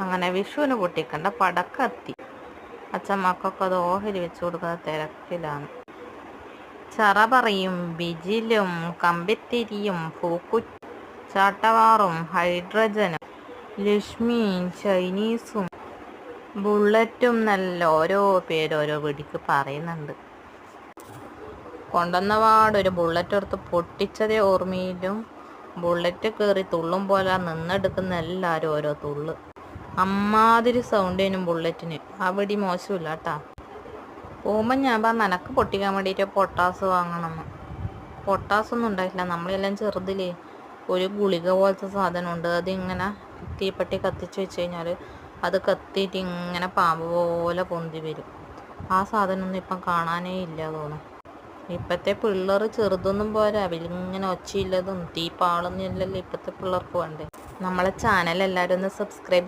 അങ്ങനെ വിഷുവിന് പൊട്ടിക്കണ്ട പടക്കത്തി. അച്ഛമ്മക്കൊക്കെ അത് ഓഹരി വെച്ചു കൊടുക്കുന്ന തിരക്കിലാണ്. ചറ പറയും ബിജിലും കമ്പിത്തിരിയും ചാട്ടവാറും ഹൈഡ്രജനും ലക്ഷ്മിയും ചൈനീസും ബുള്ളറ്റും നല്ല ഓരോ പേരോരോ വെടിക്ക് പറയുന്നുണ്ട്. കൊണ്ടുവന്നപാടൊരു ബുള്ളറ്റ് എടുത്ത് പൊട്ടിച്ചതേ ഓർമ്മയിലും. ബുള്ളറ്റ് കയറി തുള്ളും പോലെ നിന്നെടുക്കുന്ന എല്ലാവരും ഓരോ തുള്ള്. അമ്മാതിരി സൗണ്ടേനും ബുള്ളറ്റിന്. ആ വെടി മോശമില്ല കേട്ടാ. പോകുമ്പോൾ ഞാൻ പറഞ്ഞ എനക്ക് പൊട്ടിക്കാൻ വേണ്ടിയിട്ട് പൊട്ടാസ് വാങ്ങണമെന്ന്. പൊട്ടാസൊന്നും ഉണ്ടായിട്ടില്ല. നമ്മളെല്ലാം ചെറുതിലേ ഒരു ഗുളിക പോലത്തെ സാധനമുണ്ട്. അതിങ്ങനെ തീപ്പെട്ടി കത്തിച്ച് വെച്ച് കഴിഞ്ഞാൽ അത് കത്തിയിട്ട് ഇങ്ങനെ പാമ്പ് പോലെ പൊന്തി വരും. ആ സാധനമൊന്നും ഇപ്പം കാണാനേ ഇല്ല തോന്നും. ഇപ്പോഴത്തെ പിള്ളേർ ചെറുതൊന്നും പോരാ, അവരിങ്ങനെ ഒച്ചയില്ലതും തീ പാളുന്നില്ലല്ലോ ഇപ്പോഴത്തെ പിള്ളേർക്ക് വേണ്ടേ. നമ്മളെ ചാനൽ എല്ലാവരും ഒന്ന് സബ്സ്ക്രൈബ്